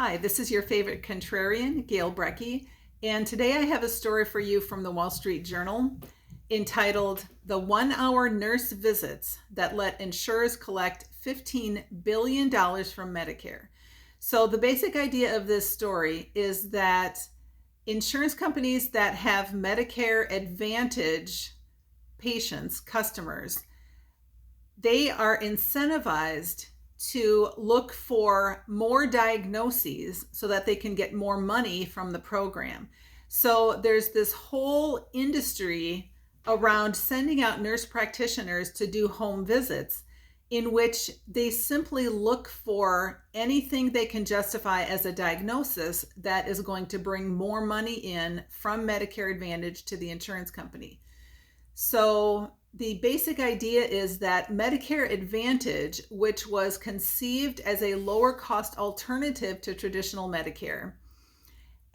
Hi, this is your favorite contrarian, Gail Brecky, and today I have a story for you from the Wall Street Journal entitled The 1-Hour Nurse Visits That Let Insurers Collect $15 billion from Medicare. So the basic idea of this story is that insurance companies that have Medicare Advantage patients, customers, they are incentivized to look for more diagnoses so that they can get more money from the program. So there's this whole industry around sending out nurse practitioners to do home visits in which they simply look for anything they can justify as a diagnosis that is going to bring more money in from Medicare Advantage to the insurance company. So the basic idea is that Medicare Advantage, which was conceived as a lower cost alternative to traditional Medicare,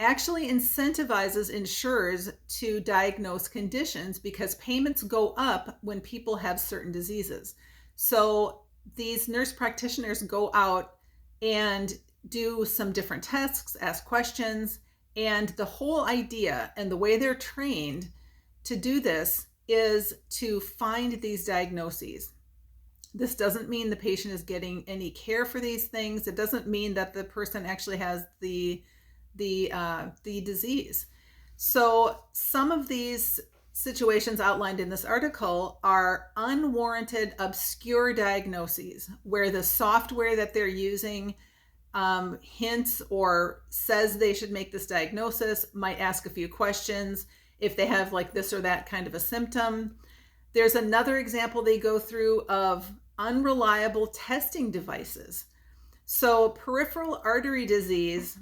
actually incentivizes insurers to diagnose conditions because payments go up when people have certain diseases. So these nurse practitioners go out and do some different tests, ask questions, and the whole idea and the way they're trained to do this is to find these diagnoses. This doesn't mean the patient is getting any care for these things. It doesn't mean that the person actually has the disease. So some of these situations outlined in this article are unwarranted, obscure diagnoses where the software that they're using hints or says they should make this diagnosis, might ask a few questions if they have like this or that kind of a symptom. There's another example they go through of unreliable testing devices. So peripheral artery disease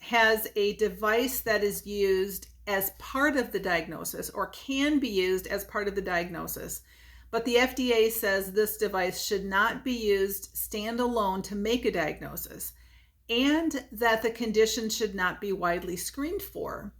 has a device that is used as part of the diagnosis or can be used as part of the diagnosis. But the FDA says this device should not be used standalone to make a diagnosis and that the condition should not be widely screened for.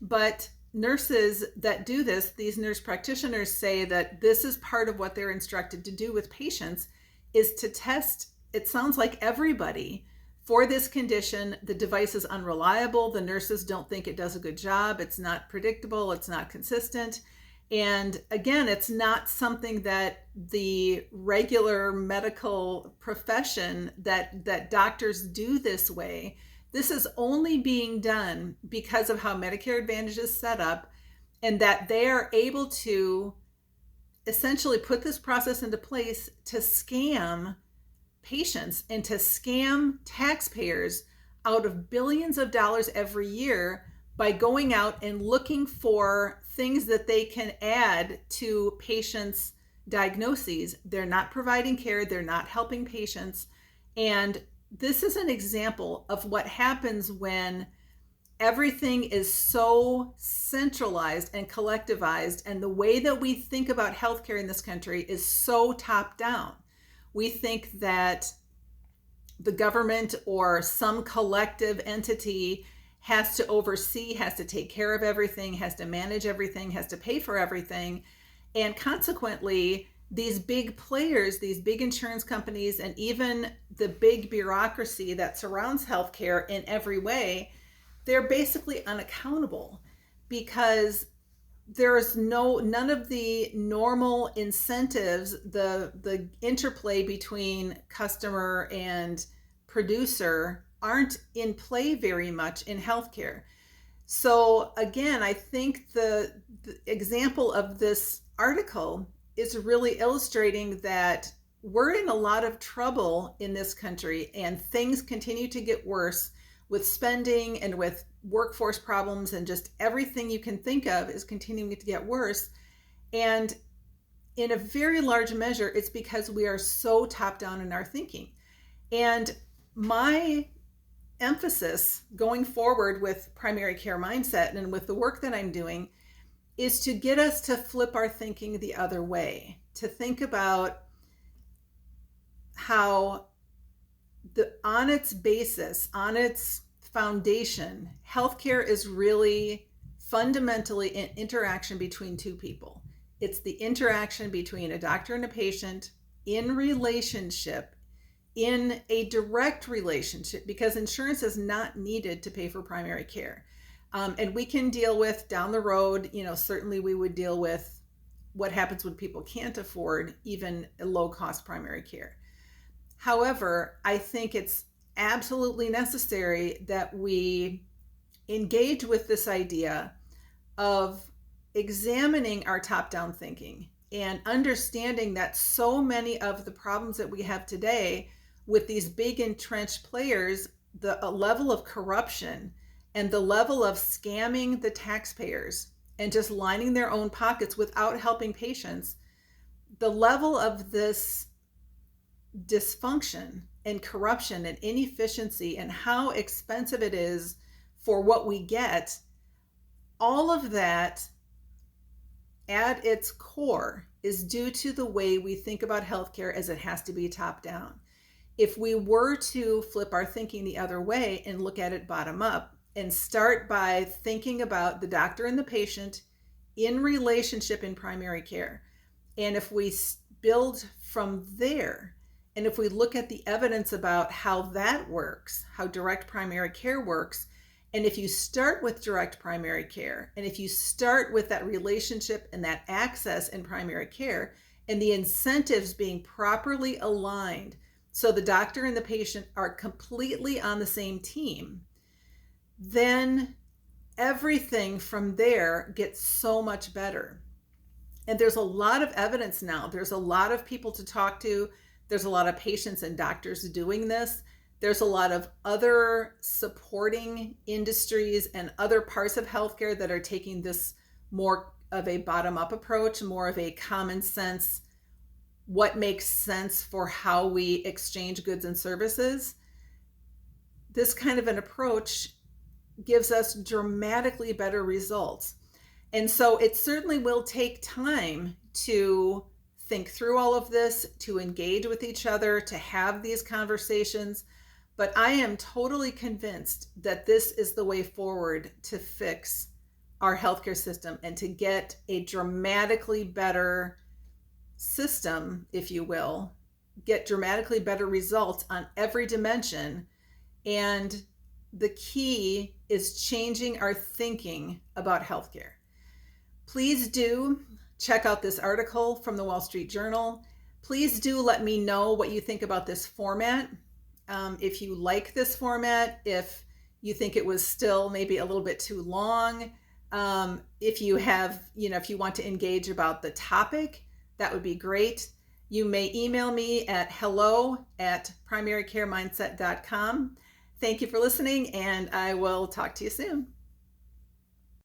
But nurses that do this, these nurse practitioners say that this is part of what they're instructed to do with patients is to test, it sounds like everybody, for this condition. The device is unreliable. The nurses don't think it does a good job. It's not predictable. It's not consistent. And again, it's not something that the regular medical profession that doctors do this way. This is only being done because of how Medicare Advantage is set up and that they are able to essentially put this process into place to scam patients and to scam taxpayers out of billions of dollars every year by going out and looking for things that they can add to patients' diagnoses. They're not providing care, they're not helping patients, and this is an example of what happens when everything is so centralized and collectivized, and the way that we think about healthcare in this country is so top down. We think that the government or some collective entity has to oversee, has to take care of everything, has to manage everything, has to pay for everything, and consequently, these big players, these big insurance companies, and even the big bureaucracy that surrounds healthcare in every way, they're basically unaccountable because there's none of the normal incentives, the interplay between customer and producer aren't in play very much in healthcare. So again, I think the example of this article is really illustrating that we're in a lot of trouble in this country and things continue to get worse with spending and with workforce problems, and just everything you can think of is continuing to get worse. And in a very large measure, it's because we are so top down in our thinking. And my emphasis going forward with primary care mindset and with the work that I'm doing is to get us to flip our thinking the other way, to think about how on its basis, on its foundation, healthcare is really fundamentally an interaction between two people. It's the interaction between a doctor and a patient in relationship in a direct relationship, because insurance is not needed to pay for primary care. And we can deal with down the road, certainly we would deal with what happens when people can't afford even a low cost primary care. However, I think it's absolutely necessary that we engage with this idea of examining our top down thinking and understanding that so many of the problems that we have today with these big entrenched players, the level of corruption and the level of scamming the taxpayers and just lining their own pockets without helping patients, the level of this dysfunction and corruption and inefficiency and how expensive it is for what we get, all of that at its core is due to the way we think about healthcare as it has to be top down. If we were to flip our thinking the other way and look at it bottom up and start by thinking about the doctor and the patient in relationship in primary care, and if we build from there, and if we look at the evidence about how that works, how direct primary care works, and if you start with direct primary care, and if you start with that relationship and that access in primary care, and the incentives being properly aligned so the doctor and the patient are completely on the same team, then everything from there gets so much better. And there's a lot of evidence now. There's a lot of people to talk to. There's a lot of patients and doctors doing this. There's a lot of other supporting industries and other parts of healthcare that are taking this more of a bottom-up approach, more of a common sense, what makes sense for how we exchange goods and services. This kind of an approach gives us dramatically better results. And so it certainly will take time to think through all of this, to engage with each other, to have these conversations. But I am totally convinced that this is the way forward to fix our healthcare system and to get a dramatically better system, if you will, get dramatically better results on every dimension. And the key is changing our thinking about healthcare. Please do check out this article from the Wall Street Journal. Please do let me know what you think about this format. If you like this format, if you think it was still maybe a little bit too long, if you have, if you want to engage about the topic, that would be great. You may email me at hello@primarycaremindset.com. Thank you for listening, and I will talk to you soon.